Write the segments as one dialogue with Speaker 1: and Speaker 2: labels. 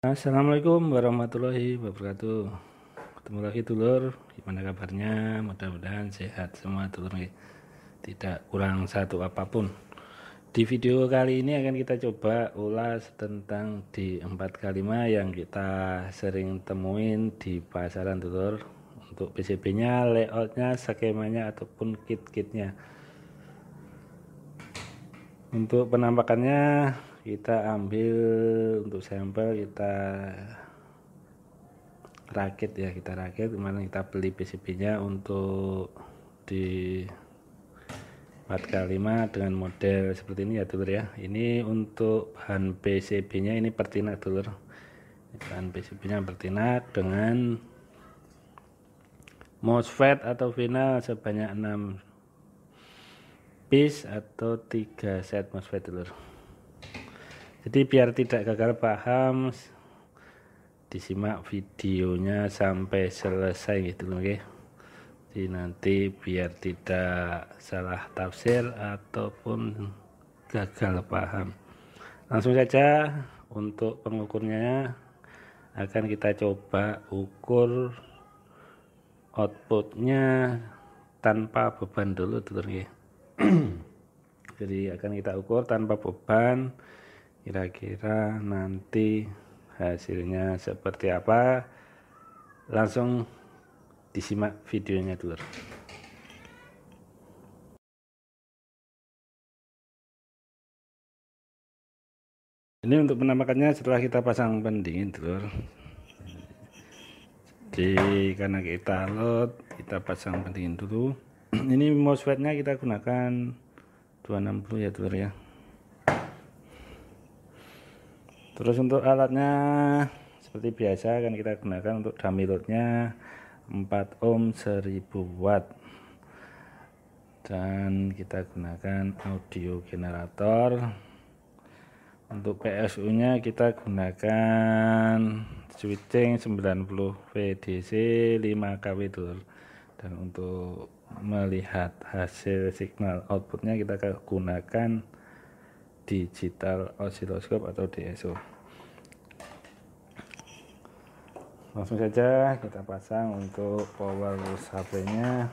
Speaker 1: Assalamualaikum warahmatullahi wabarakatuh. Ketemu lagi dulur, gimana kabarnya? Mudah-mudahan sehat semua dulur, tidak kurang satu apapun. Di video kali ini akan kita coba ulas tentang di 4x5 yang kita sering temuin di pasaran dulur. Untuk PCB-nya, layoutnya, skemanya ataupun kit-kitnya. Untuk penampakannya kita ambil untuk sampel, kita rakit ya, kemarin kita beli PCB-nya untuk di 4x5 dengan model seperti ini ya dulur ya. Ini untuk bahan PCB-nya ini Pertinak dulur. Bahan PCB-nya Pertinak dengan MOSFET atau final sebanyak 6 piece atau 3 set MOSFET dulur. Jadi biar tidak gagal paham, disimak videonya sampai selesai gitu loh, oke. Jadi nanti biar tidak salah tafsir ataupun gagal paham. Langsung saja untuk pengukurnya akan kita coba ukur outputnya tanpa beban dulu dulur ya. Jadi akan kita ukur tanpa beban, kira-kira nanti hasilnya seperti apa. Langsung disimak videonya dulur. Ini untuk penampakannya setelah kita pasang pendingin dulur. Jadi karena kita load, kita pasang pendingin dulu. Ini MOSFET-nya kita gunakan 260 ya dulur ya. Terus untuk alatnya seperti biasa kan kita gunakan untuk dummy loadnya 4 ohm 1000 watt, dan kita gunakan audio generator. Untuk PSU nya kita gunakan switching 90 VDC 5 kW dulur. Dan untuk melihat hasil signal outputnya kita gunakan digital oscilloscope atau DSO. Langsung saja kita pasang untuk power supply-nya.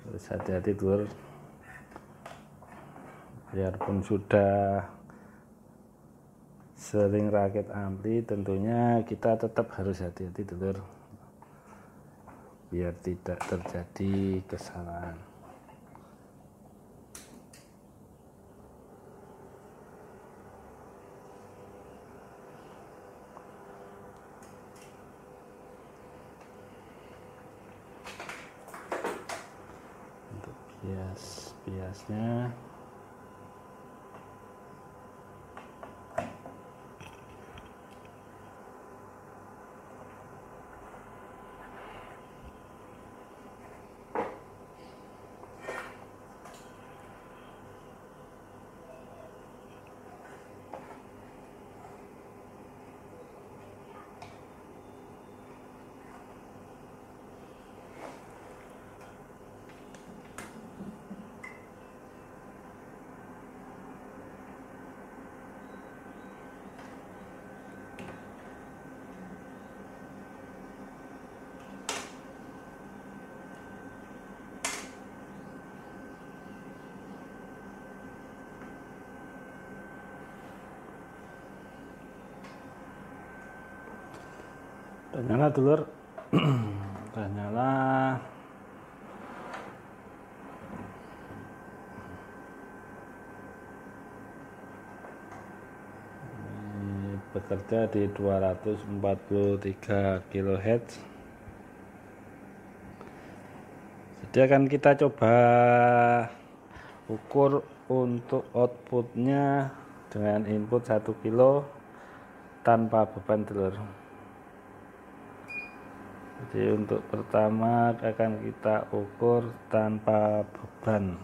Speaker 1: Terus hati-hati dulur, biarpun sudah sering rakit ampli, tentunya kita tetap harus hati-hati dulur, biar tidak terjadi kesalahan. Untuk biasnya udah nyala dulur. Udah nyala. Ini bekerja di 243 kHz. Jadi akan kita coba ukur untuk outputnya dengan input 1 kilo tanpa beban dulur. Jadi untuk pertama akan kita ukur tanpa beban.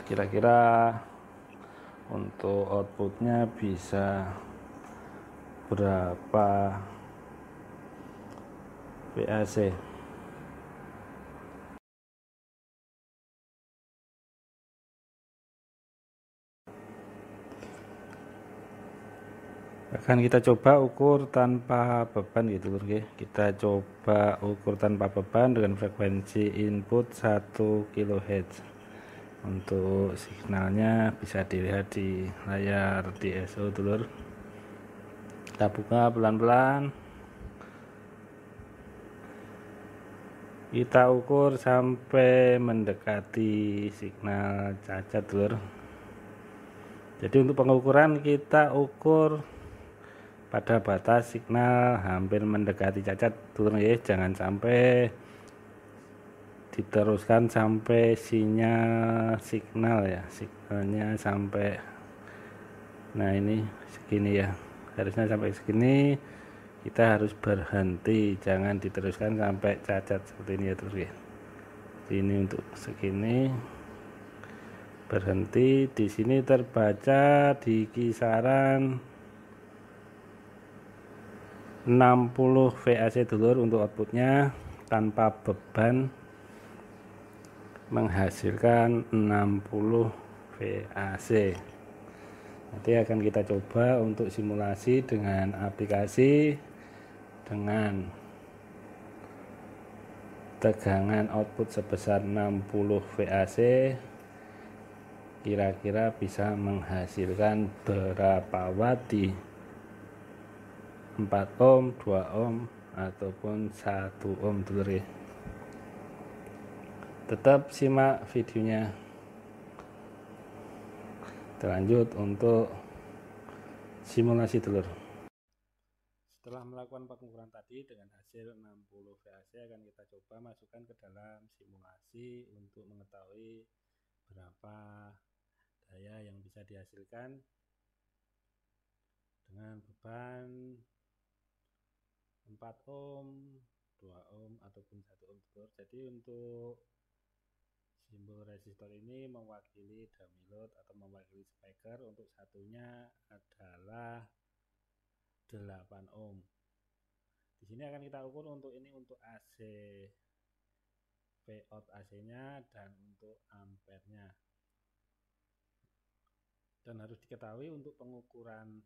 Speaker 1: Kira-kira untuk outputnya bisa berapa VAC. Akan kita coba ukur tanpa beban gitu lur nggih. Kita coba ukur tanpa beban dengan frekuensi input 1 kHz. Untuk signalnya bisa dilihat di layar DSO dulur. Kita buka pelan-pelan. Kita ukur sampai mendekati signal cacat dulur. Jadi untuk pengukuran kita ukur pada batas signal hampir mendekati cacat dulur ya, jangan sampai diteruskan sampai signal ya, signalnya sampai nah ini segini ya, harusnya sampai segini. Kita harus berhenti, jangan diteruskan sampai cacat seperti ini ya terus ya. Ini untuk segini berhenti. Di sini terbaca di kisaran 60 VAC dulur untuk outputnya, tanpa beban menghasilkan 60 VAC. Nanti akan kita coba untuk simulasi dengan aplikasi dengan tegangan output sebesar 60 VAC, kira-kira bisa menghasilkan berapa watt di 4 ohm, 2 ohm, ataupun 1 ohm dulur ya. Tetap simak videonya. Terlanjut untuk simulasi dulur. Setelah melakukan pengukuran tadi dengan hasil 60 VAC, akan kita coba masukkan ke dalam simulasi untuk mengetahui berapa daya yang bisa dihasilkan dengan beban 4 ohm, 2 ohm, ataupun 1 ohm dulur. Jadi untuk simbol resistor ini mewakili dummy load atau mewakili speaker. Untuk satunya adalah 8 ohm. Di sini akan kita ukur untuk ini, untuk AC Vout AC-nya dan untuk ampernya. Dan harus diketahui untuk pengukuran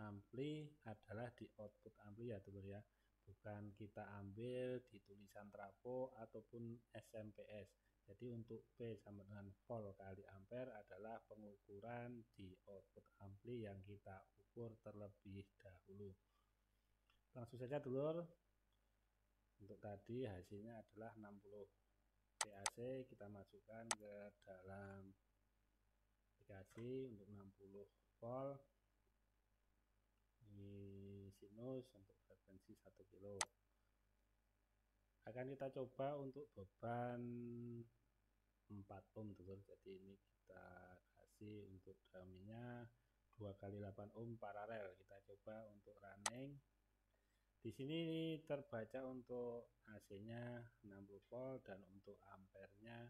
Speaker 1: ampli adalah di output ampli ya dulur ya, bukan kita ambil di tulisan trafo ataupun SMPS. Jadi untuk P sama dengan volt kali ampere adalah pengukuran di output ampli yang kita ukur terlebih dahulu. Langsung saja dulur. Untuk tadi hasilnya adalah 60 VAC, kita masukkan ke dalam aplikasi untuk 60 volt. Ini sinus untuk frekuensi 1 kilo. Akan kita coba untuk beban 4 ohm dulur. Jadi ini kita kasih untuk dummy-nya 2 kali 8 ohm paralel. Kita coba untuk running. Di sini terbaca untuk AC-nya 60 volt dan untuk ampernya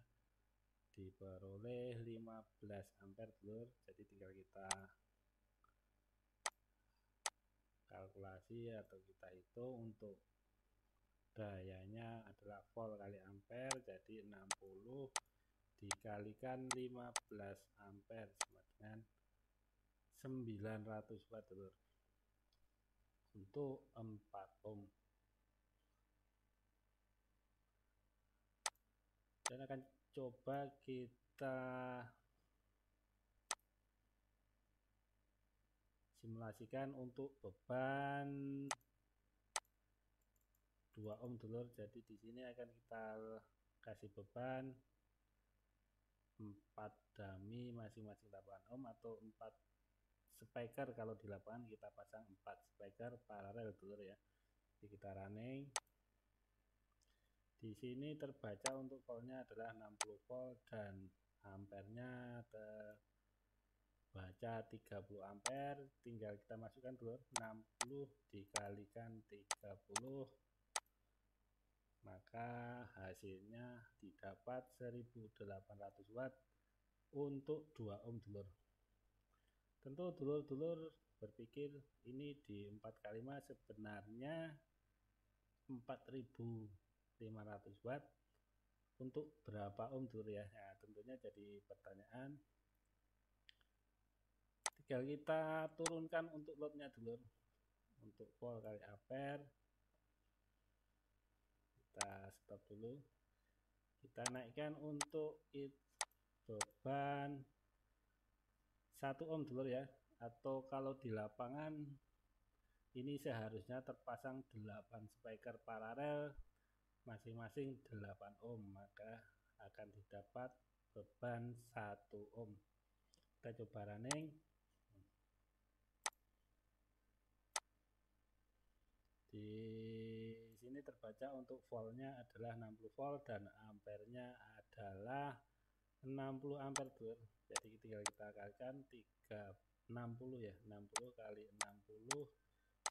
Speaker 1: diperoleh 15 ampere dulur. Jadi tinggal kita kalkulasi atau kita hitung. Untuk dayanya adalah volt kali ampere, jadi 60 dikalikan 15 ampere sama dengan 900 watt dulur untuk 4 ohm. Dan akan coba kita simulasikan untuk beban 2 ohm dulur. Jadi di sini akan kita kasih beban 4 dummy masing-masing 8 ohm atau 4 speaker. Kalau di lapangan kita pasang 4 speaker paralel dulur ya. Jadi kita running. Di sini terbaca untuk voltnya adalah 60 volt dan ampernya terbaca 30 ampere. Tinggal kita masukkan dulur, 60 dikalikan 30, maka hasilnya didapat 1800 watt untuk 2 ohm dulur. Tentu dulur-dulur berpikir ini di 4 kali 5 sebenarnya 4500 watt untuk berapa ohm dulur ya. Nah, tentunya jadi pertanyaan. tinggal kita turunkan untuk loadnya dulu. Untuk volt kali ampere kita stop dulu, kita naikkan untuk beban 1 ohm dulu ya, atau kalau di lapangan ini seharusnya terpasang 8 speaker paralel masing-masing 8 ohm, maka akan didapat beban 1 ohm. Kita coba running. Di sini terbaca untuk voltnya adalah 60 volt dan ampernya adalah 60 ampere dulu. Jadi tinggal kita kalikan 360 ya, 60 kali 60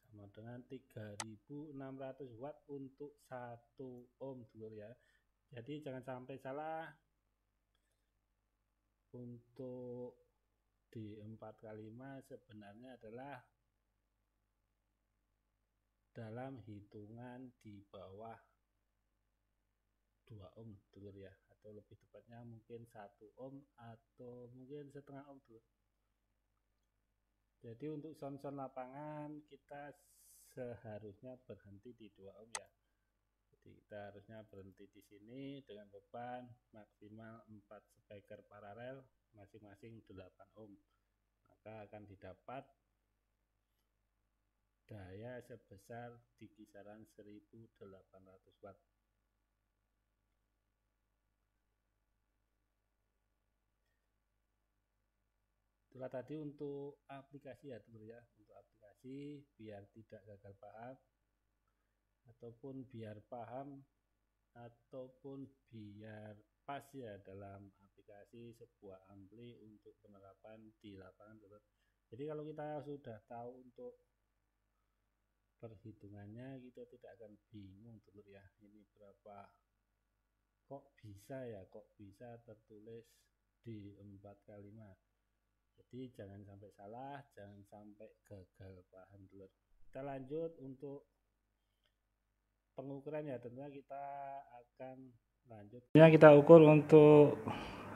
Speaker 1: sama dengan 3600 watt untuk 1 ohm dulu ya. Jadi jangan sampai salah, untuk di 4x5 sebenarnya adalah dalam hitungan di bawah 2 ohm dulu ya, atau lebih tepatnya mungkin 1 ohm atau mungkin setengah ohm dulu. Jadi untuk sound-sound lapangan kita seharusnya berhenti di 2 ohm ya. Jadi kita harusnya berhenti di sini dengan beban maksimal 4 speaker paralel masing-masing 8 ohm. Maka akan didapat daya sebesar di kisaran 1800 watt. Itulah tadi untuk aplikasi ya dulu ya, untuk aplikasi biar tidak gagal paham, ataupun biar paham, ataupun biar pas ya dalam aplikasi sebuah ampli untuk penerapan di lapangan dulu. Jadi kalau kita sudah tahu untuk perhitungannya, kita tidak akan bingung dulu ya, ini berapa, kok bisa ya, kok bisa tertulis di 4x5. Jadi jangan sampai salah, jangan sampai gagal paham dulu. Kita lanjut untuk pengukuran ya, tentunya kita akan lanjut. Kita ukur untuk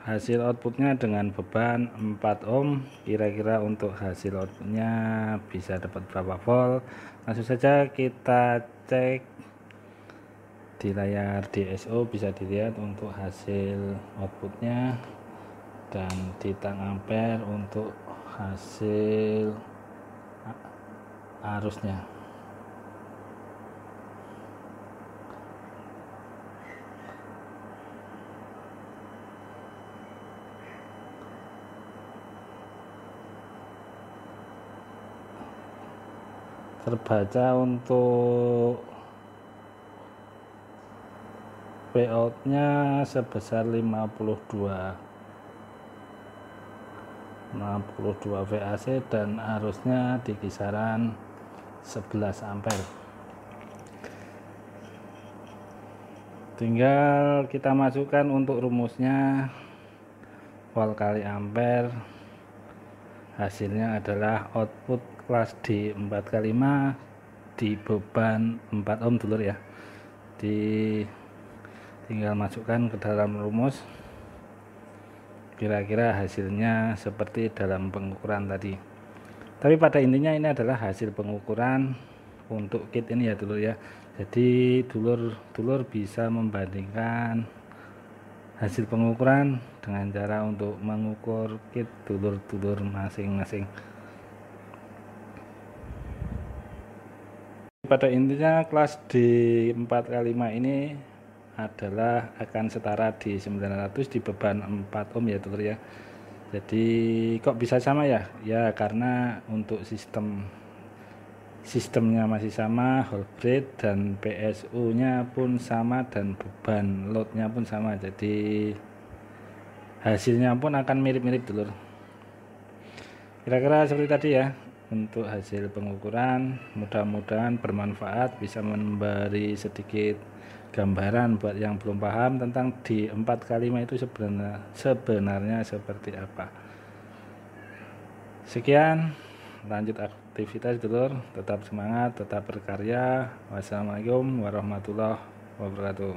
Speaker 1: hasil outputnya dengan beban 4 ohm, kira-kira untuk hasil outputnya bisa dapat berapa volt. Langsung saja kita cek di layar DSO, bisa dilihat untuk hasil outputnya, dan di tang ampere untuk hasil arusnya. Terbaca untuk Vout nya sebesar 52 VAC dan arusnya di kisaran 11 ampere. Tinggal kita masukkan untuk rumusnya, volt kali ampere, hasilnya adalah output kelas D 4x5 di beban 4 ohm dulu ya. Tinggal masukkan ke dalam rumus, kira-kira hasilnya seperti dalam pengukuran tadi. Tapi pada intinya ini adalah hasil pengukuran untuk kit ini ya dulur ya. Jadi dulur bisa membandingkan hasil pengukuran dengan cara untuk mengukur kit dulur masing-masing. Pada intinya kelas D 4x5 ini adalah akan setara di 900 di beban 4 ohm ya dulur ya. Jadi kok bisa sama ya? Ya karena untuk sistemnya masih sama, whole breed, dan PSU nya pun sama, dan beban loadnya pun sama. Jadi hasilnya pun akan mirip-mirip dulur. Kira-kira seperti tadi ya untuk hasil pengukuran. Mudah-mudahan bermanfaat, bisa memberi sedikit gambaran buat yang belum paham tentang di 4x5 itu sebenarnya seperti apa. Sekian, lanjut aktivitas dulur, tetap semangat, tetap berkarya. Wassalamualaikum warahmatullahi wabarakatuh.